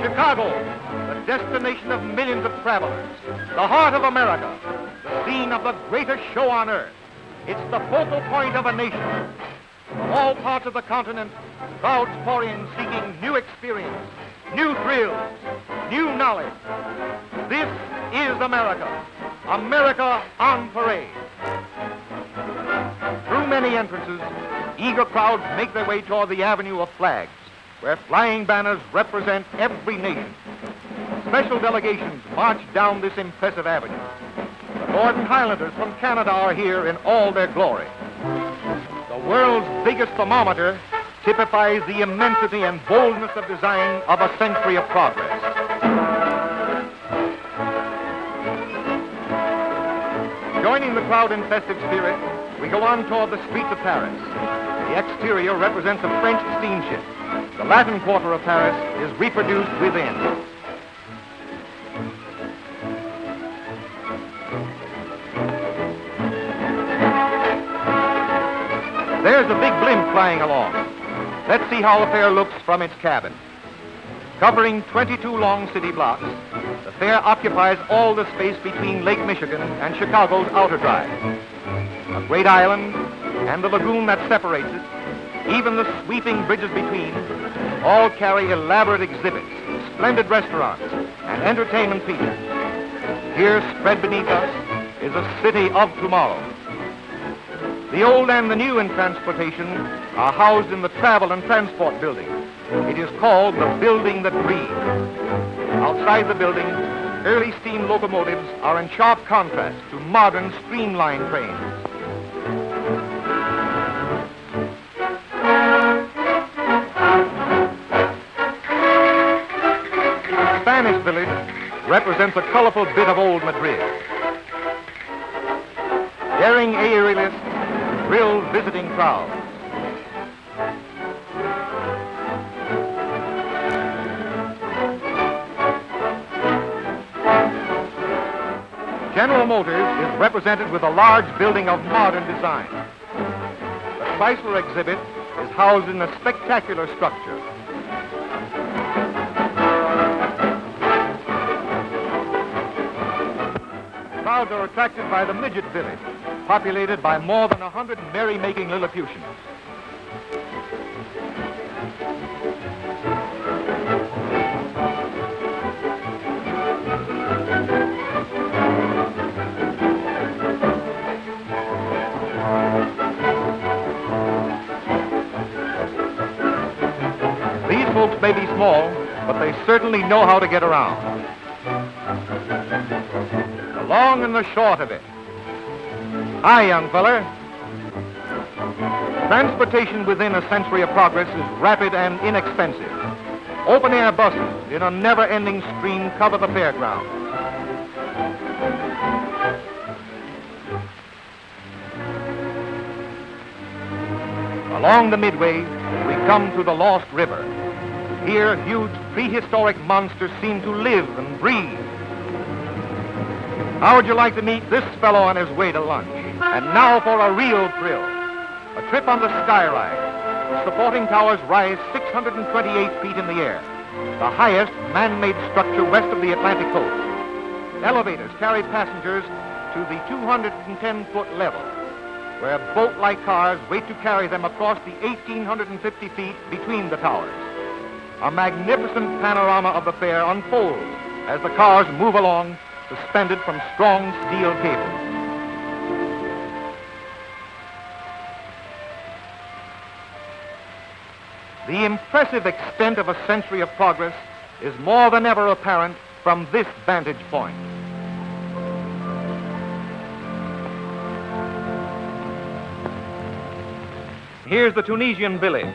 Chicago, the destination of millions of travelers, the heart of America, the scene of the greatest show on earth. It's the focal point of a nation. From all parts of the continent, crowds pour in seeking new experience, new thrills, new knowledge. This is America. America on parade. Through many entrances, eager crowds make their way toward the Avenue of Flags, where flying banners represent every nation. Special delegations march down this impressive avenue. The Northern Highlanders from Canada are here in all their glory. The world's biggest thermometer typifies the immensity and boldness of design of a century of progress. Joining the crowd in festive spirit, we go on toward the streets of Paris. The exterior represents a French steamship. The Latin Quarter of Paris is reproduced within. There's a big blimp flying along. Let's see how the fair looks from its cabin. Covering 22 long city blocks, the fair occupies all the space between Lake Michigan and Chicago's outer drive. A great island and the lagoon that separates it, even the sweeping bridges between, all carry elaborate exhibits, splendid restaurants, and entertainment features. Here, spread beneath us, is a city of tomorrow. The old and the new in transportation are housed in the Travel and Transport Building. It is called the Building That Breathes. Outside the building, early steam locomotives are in sharp contrast to modern streamlined trains. The Spanish Village represents a colorful bit of old Madrid. Daring aerialists thrill visiting crowds. General Motors is represented with a large building of modern design. The Chrysler exhibit is housed in a spectacular structure. Crowds are attracted by the Midget Village, populated by more than 100 merry-making Lilliputians. These folks may be small, but they certainly know how to get around. The long and the short of it. Hi, young feller. Transportation within a century of progress is rapid and inexpensive. Open-air buses in a never-ending stream cover the fairgrounds. Along the Midway, we come to the Lost River. Here, huge prehistoric monsters seem to live and breathe. How would you like to meet this fellow on his way to lunch? And now for a real thrill. A trip on the Sky Ride. The supporting towers rise 628 feet in the air, the highest man-made structure west of the Atlantic coast. Elevators carry passengers to the 210-foot level, where boat-like cars wait to carry them across the 1,850 feet between the towers. A magnificent panorama of the fair unfolds as the cars move along, suspended from strong steel cables. The impressive extent of a century of progress is more than ever apparent from this vantage point. Here's the Tunisian village.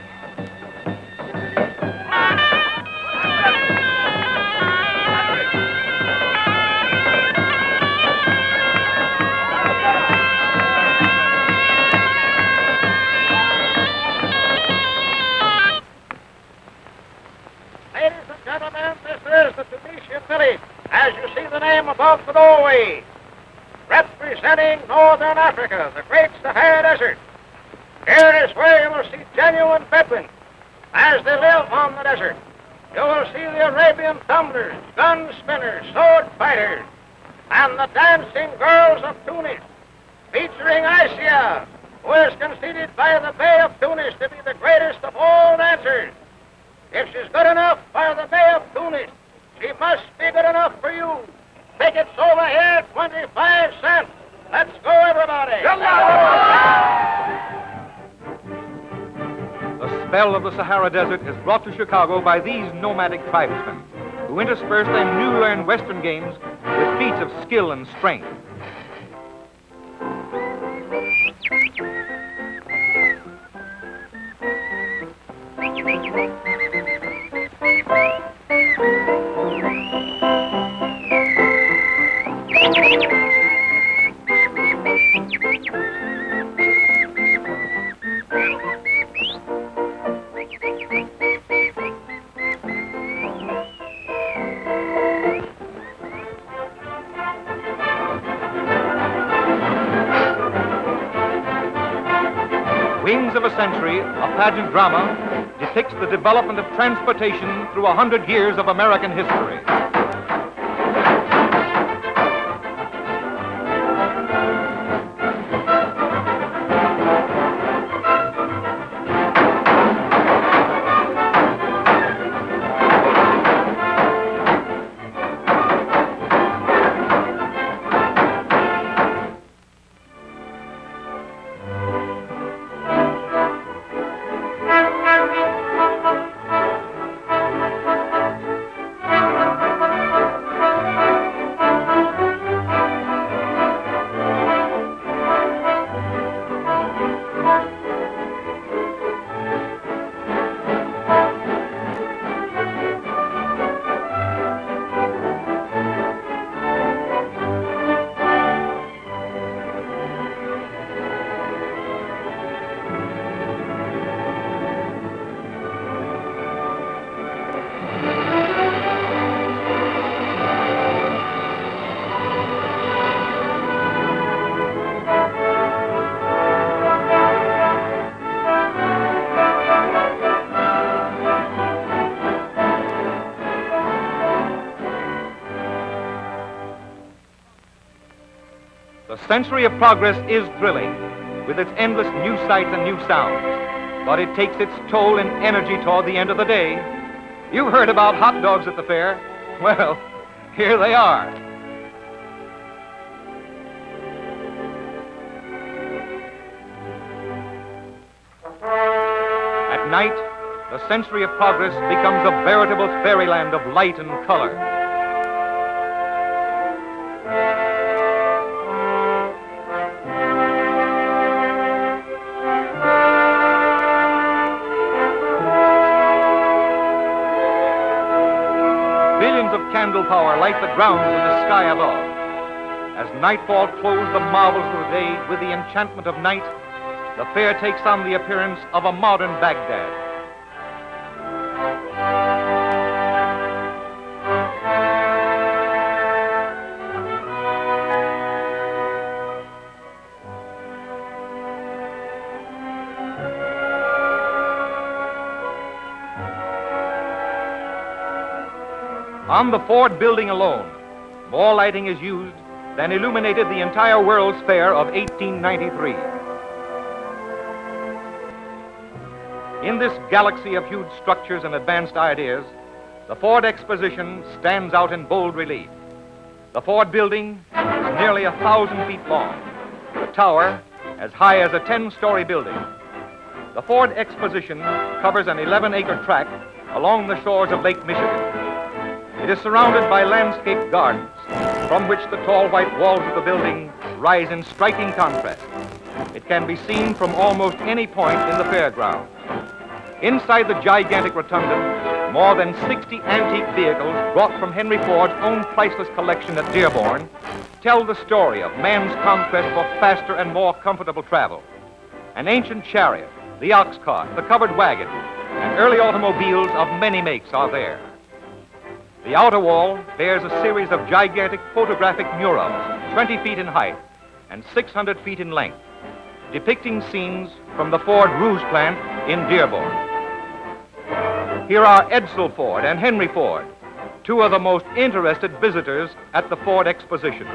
Ladies and gentlemen, this is the Tunisian village. As you see the name above the doorway, representing spanning northern Africa, the great Sahara Desert. Here is where you will see genuine Bedouins as they live on the desert. You will see the Arabian tumblers, gun spinners, sword fighters, and the dancing girls of Tunis, featuring Asia, who is conceded by the Bey of Tunis to be the greatest of all dancers. If she's good enough for the Bey of Tunis, she must be good enough for you. Tickets over here, 25 cents. Let's go, everybody. The spell of the Sahara Desert is brought to Chicago by these nomadic tribesmen, who intersperse their new-learned Western games with feats of skill and strength. Wings of a Century, a pageant drama, depicts the development of transportation through 100 years of American history. The century of progress is thrilling, with its endless new sights and new sounds, but it takes its toll in energy toward the end of the day. You've heard about hot dogs at the fair. Well, here they are. At night, the century of progress becomes a veritable fairyland of light and color. Billions of candle power light the grounds in the sky above. As nightfall clothes the marvels of the day with the enchantment of night, the fair takes on the appearance of a modern Baghdad. On the Ford building alone, more lighting is used than illuminated the entire World's Fair of 1893. In this galaxy of huge structures and advanced ideas, the Ford Exposition stands out in bold relief. The Ford building is nearly 1,000 feet long, the tower as high as a 10-story building. The Ford Exposition covers an 11-acre tract along the shores of Lake Michigan. It is surrounded by landscape gardens, from which the tall white walls of the building rise in striking contrast. It can be seen from almost any point in the fairground. Inside the gigantic rotunda, more than 60 antique vehicles brought from Henry Ford's own priceless collection at Dearborn tell the story of man's conquest for faster and more comfortable travel. An ancient chariot, the ox cart, the covered wagon, and early automobiles of many makes are there. The outer wall bears a series of gigantic photographic murals, 20 feet in height, and 600 feet in length, depicting scenes from the Ford Rouge plant in Dearborn. Here are Edsel Ford and Henry Ford, two of the most interested visitors at the Ford Exposition.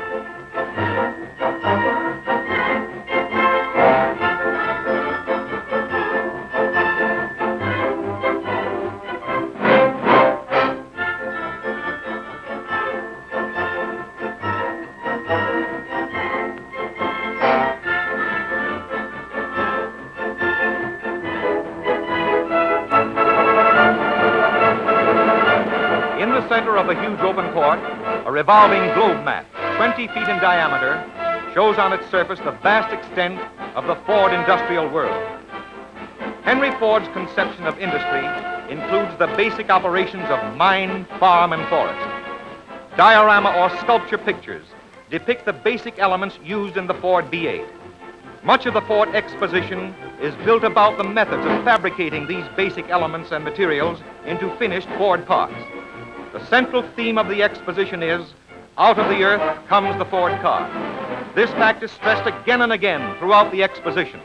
In the center of the huge open court, a revolving globe mat, 20 feet in diameter, shows on its surface the vast extent of the Ford industrial world. Henry Ford's conception of industry includes the basic operations of mine, farm, and forest. Diorama or sculpture pictures depict the basic elements used in the Ford B8. Much of the Ford Exposition is built about the methods of fabricating these basic elements and materials into finished Ford parts. The central theme of the exposition is, out of the earth comes the Ford car. This fact is stressed again and again throughout the exposition.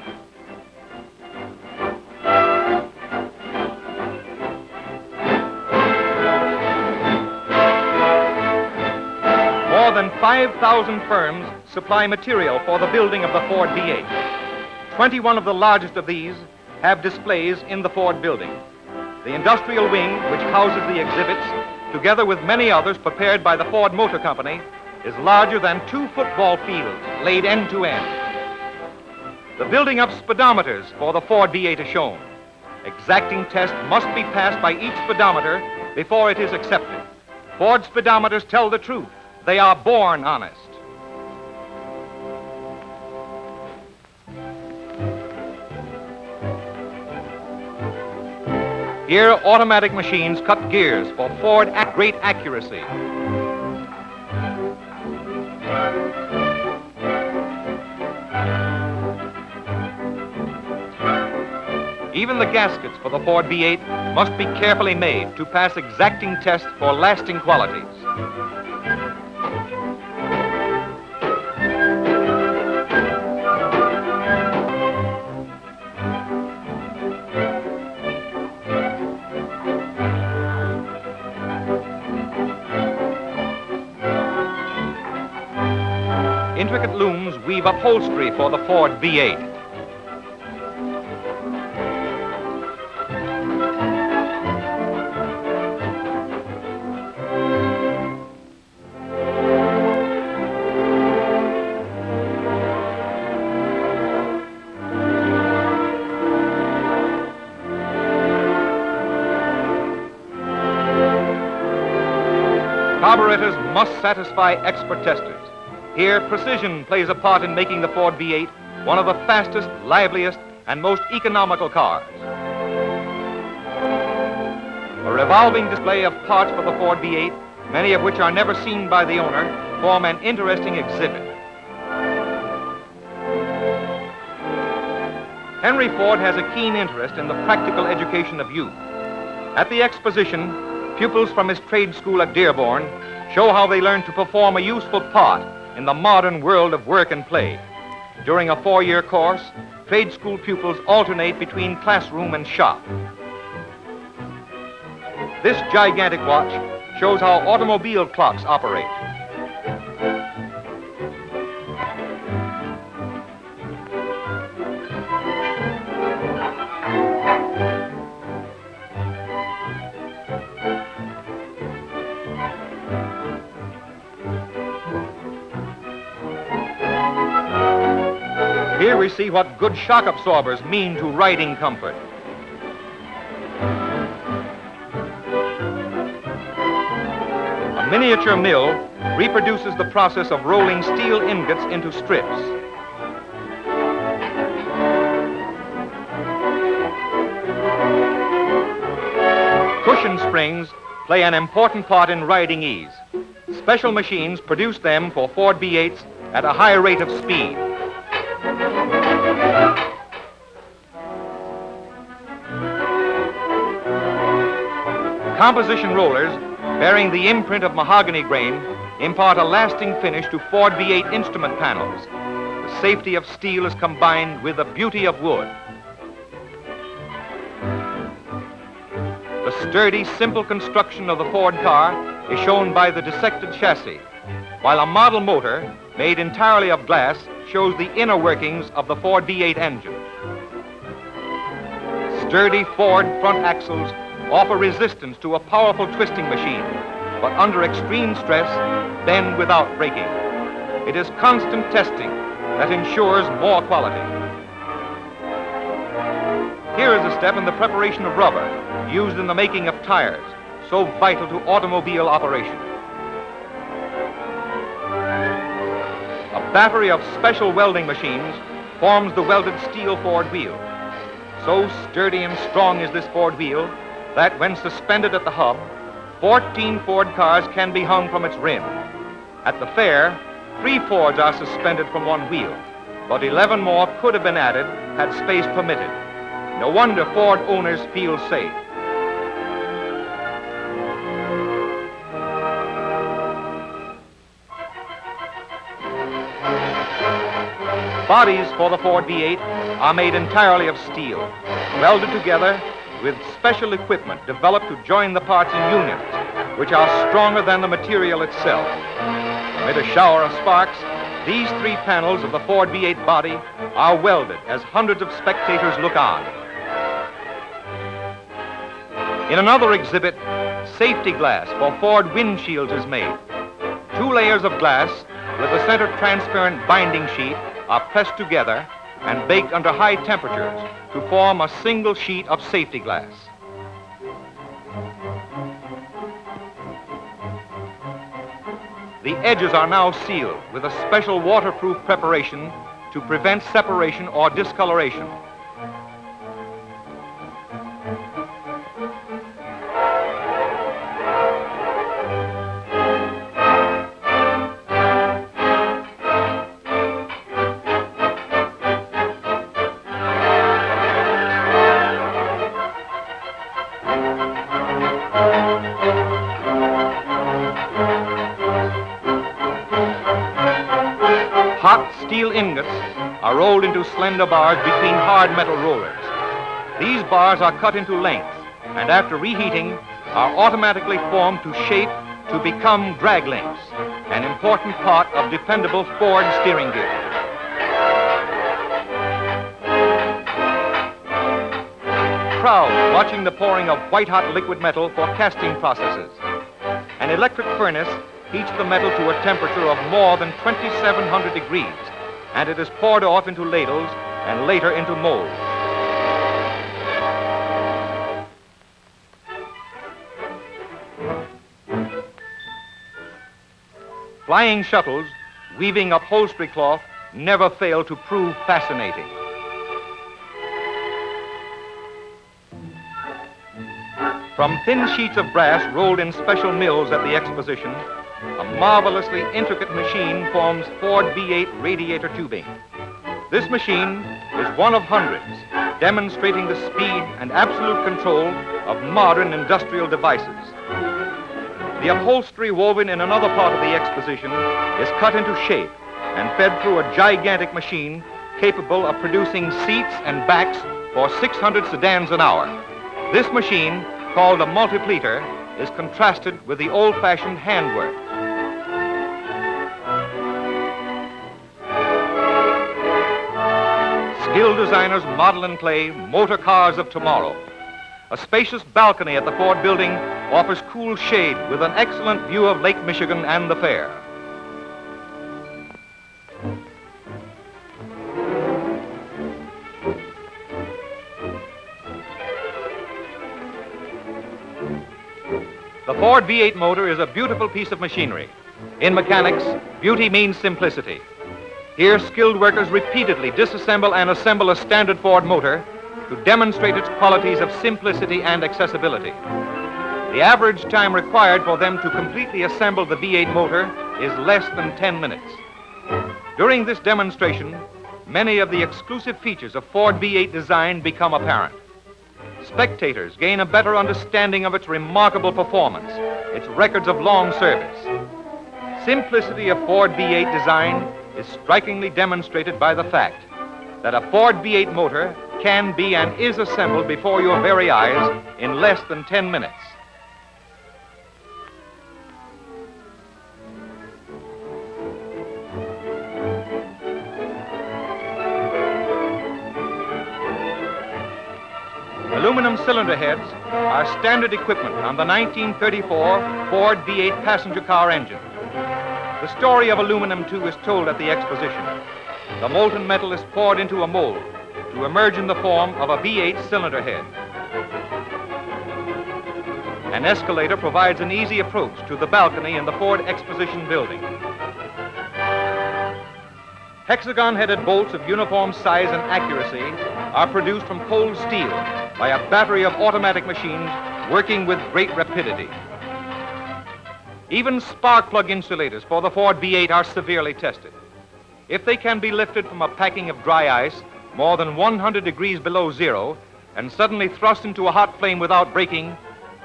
More than 5,000 firms supply material for the building of the Ford B8. 21 of the largest of these have displays in the Ford building. The industrial wing, which houses the exhibits, together with many others prepared by the Ford Motor Company, is larger than 2 football fields laid end to end. The building of speedometers for the Ford B8 is shown. Exacting tests must be passed by each speedometer before it is accepted. Ford speedometers tell the truth. They are born honest. Here, automatic machines cut gears for Ford at great accuracy. Even the gaskets for the Ford B8 must be carefully made to pass exacting tests for lasting qualities. Intricate looms weave upholstery for the Ford V8. Carburetors must satisfy expert testers. Here, precision plays a part in making the Ford V8 one of the fastest, liveliest, and most economical cars. A revolving display of parts for the Ford V8, many of which are never seen by the owner, form an interesting exhibit. Henry Ford has a keen interest in the practical education of youth. At the exposition, pupils from his trade school at Dearborn show how they learn to perform a useful part in the modern world of work and play. During a 4-year course, trade school pupils alternate between classroom and shop. This gigantic watch shows how automobile clocks operate. Here we see what good shock absorbers mean to riding comfort. A miniature mill reproduces the process of rolling steel ingots into strips. Cushion springs play an important part in riding ease. Special machines produce them for Ford B8s at a high rate of speed. Composition rollers, bearing the imprint of mahogany grain, impart a lasting finish to Ford V8 instrument panels. The safety of steel is combined with the beauty of wood. The sturdy, simple construction of the Ford car is shown by the dissected chassis, while a model motor, made entirely of glass, shows the inner workings of the Ford V8 engine. Sturdy Ford front axles offer resistance to a powerful twisting machine, but under extreme stress, bend without breaking. It is constant testing that ensures more quality. Here is a step in the preparation of rubber used in the making of tires, so vital to automobile operation. A battery of special welding machines forms the welded steel Ford wheel. So sturdy and strong is this Ford wheel that when suspended at the hub, 14 Ford cars can be hung from its rim. At the fair, 3 Fords are suspended from one wheel, but 11 more could have been added had space permitted. No wonder Ford owners feel safe. Bodies for the Ford V8 are made entirely of steel, welded together with special equipment developed to join the parts in unions, which are stronger than the material itself. Amid a shower of sparks, these 3 panels of the Ford V8 body are welded as hundreds of spectators look on. In another exhibit, safety glass for Ford windshields is made. 2 layers of glass with a center transparent binding sheet are pressed together and baked under high temperatures to form a single sheet of safety glass. The edges are now sealed with a special waterproof preparation to prevent separation or discoloration. Hot steel ingots are rolled into slender bars between hard metal rollers. These bars are cut into length and after reheating are automatically formed to shape to become drag links, an important part of dependable Ford steering gear. Crowd watching the pouring of white-hot liquid metal for casting processes. An electric furnace heats the metal to a temperature of more than 2,700 degrees, and it is poured off into ladles and later into molds. Flying shuttles, weaving upholstery cloth, never fail to prove fascinating. From thin sheets of brass rolled in special mills at the exposition, a marvelously intricate machine forms Ford V8 radiator tubing. This machine is one of hundreds, demonstrating the speed and absolute control of modern industrial devices. The upholstery woven in another part of the exposition is cut into shape and fed through a gigantic machine capable of producing seats and backs for 600 sedans an hour. This machine, called a multipleter, is contrasted with the old-fashioned handwork. Skilled designers model and clay motor cars of tomorrow. A spacious balcony at the Ford building offers cool shade with an excellent view of Lake Michigan and the fair. The Ford V8 motor is a beautiful piece of machinery. In mechanics, beauty means simplicity. Here, skilled workers repeatedly disassemble and assemble a standard Ford motor to demonstrate its qualities of simplicity and accessibility. The average time required for them to completely assemble the V8 motor is less than 10 minutes. During this demonstration, many of the exclusive features of Ford V8 design become apparent. Spectators gain a better understanding of its remarkable performance, its records of long service. Simplicity of Ford V8 design is strikingly demonstrated by the fact that a Ford V8 motor can be and is assembled before your very eyes in less than 10 minutes. Aluminum cylinder heads are standard equipment on the 1934 Ford V8 passenger car engine. The story of aluminum, too, is told at the exposition. The molten metal is poured into a mold to emerge in the form of a V8 cylinder head. An escalator provides an easy approach to the balcony in the Ford Exposition building. Hexagon-headed bolts of uniform size and accuracy are produced from cold steel by a battery of automatic machines working with great rapidity. Even spark plug insulators for the Ford V8 are severely tested. If they can be lifted from a packing of dry ice more than 100 degrees below zero and suddenly thrust into a hot flame without breaking,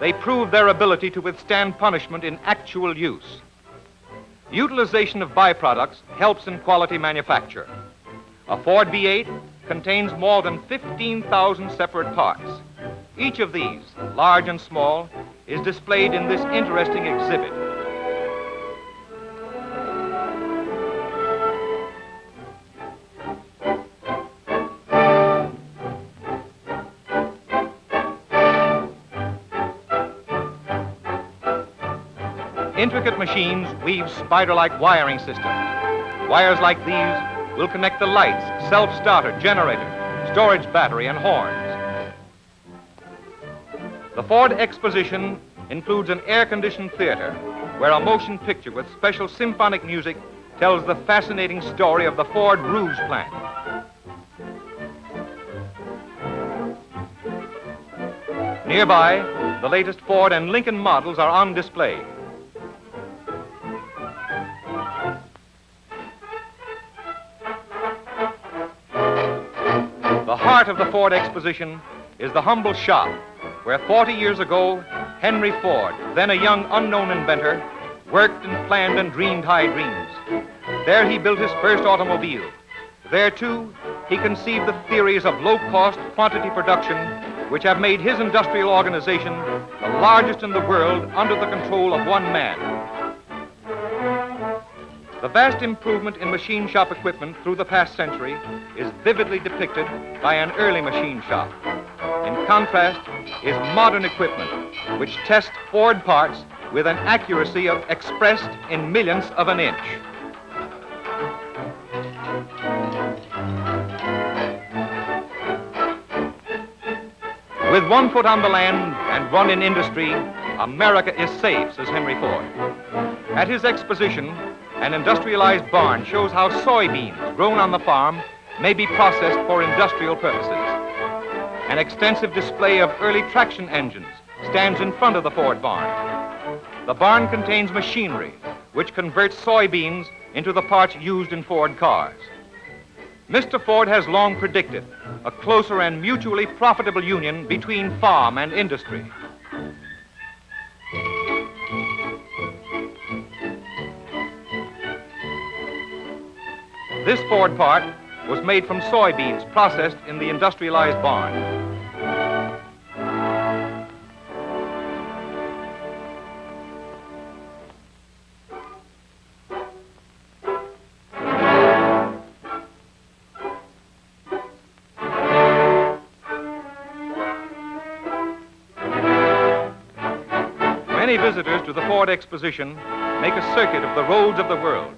they prove their ability to withstand punishment in actual use. Utilization of byproducts helps in quality manufacture. A Ford V8 contains more than 15,000 separate parts. Each of these, large and small, is displayed in this interesting exhibit. Intricate machines weave spider-like wiring systems. Wires like these will connect the lights, self-starter, generator, storage battery, and horns. The Ford Exposition includes an air-conditioned theater where a motion picture with special symphonic music tells the fascinating story of the Ford Rouge plant. Nearby, the latest Ford and Lincoln models are on display. The heart of the Ford Exposition is the humble shop where 40 years ago, Henry Ford, then a young unknown inventor, worked and planned and dreamed high dreams. There he built his first automobile. There, too, he conceived the theories of low-cost quantity production which have made his industrial organization the largest in the world under the control of one man. The vast improvement in machine shop equipment through the past century is vividly depicted by an early machine shop. In contrast is modern equipment, which tests Ford parts with an accuracy expressed in millionths of an inch. With one foot on the land and one in industry, America is safe, says Henry Ford. At his exposition, an industrialized barn shows how soybeans grown on the farm may be processed for industrial purposes. An extensive display of early traction engines stands in front of the Ford barn. The barn contains machinery which converts soybeans into the parts used in Ford cars. Mr. Ford has long predicted a closer and mutually profitable union between farm and industry. This Ford part was made from soybeans processed in the industrialized barn. Many visitors to the Ford Exposition make a circuit of the roads of the world.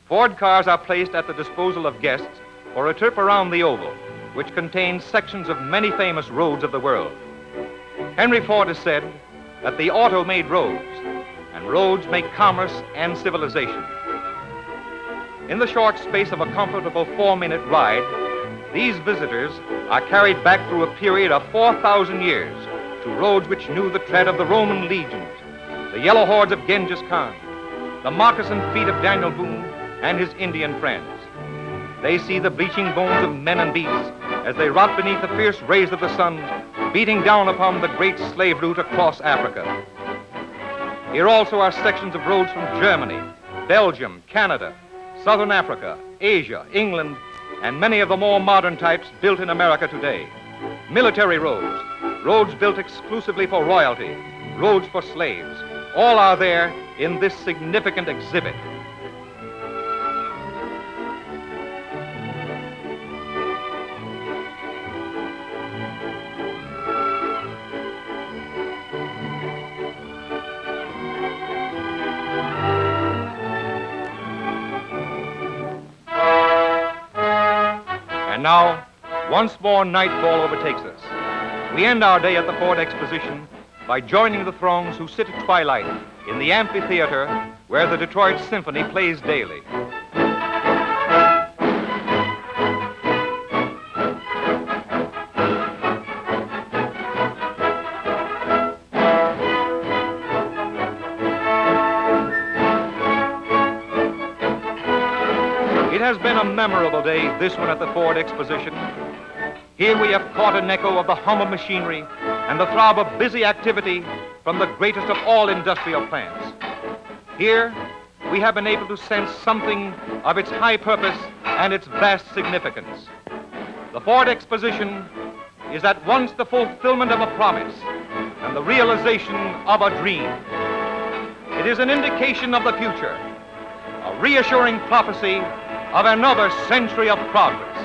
Ford cars are placed at the disposal of guests for a trip around the oval, which contains sections of many famous roads of the world. Henry Ford has said that the auto made roads, and roads make commerce and civilization. In the short space of a comfortable 4-minute ride, these visitors are carried back through a period of 4,000 years to roads which knew the tread of the Roman legions, the yellow hordes of Genghis Khan, the moccasined feet of Daniel Boone, and his Indian friends. They see the bleaching bones of men and beasts as they rot beneath the fierce rays of the sun, beating down upon the great slave route across Africa. Here also are sections of roads from Germany, Belgium, Canada, Southern Africa, Asia, England, and many of the more modern types built in America today. Military roads, roads built exclusively for royalty, roads for slaves, all are there in this significant exhibit. And now, once more nightfall overtakes us. We end our day at the Ford Exposition by joining the throngs who sit at twilight in the amphitheater where the Detroit Symphony plays daily. It has been a memorable day, this one at the Ford Exposition. Here we have caught an echo of the hum of machinery and the throb of busy activity from the greatest of all industrial plants. Here we have been able to sense something of its high purpose and its vast significance. The Ford Exposition is at once the fulfillment of a promise and the realization of a dream. It is an indication of the future, a reassuring prophecy of another century of progress.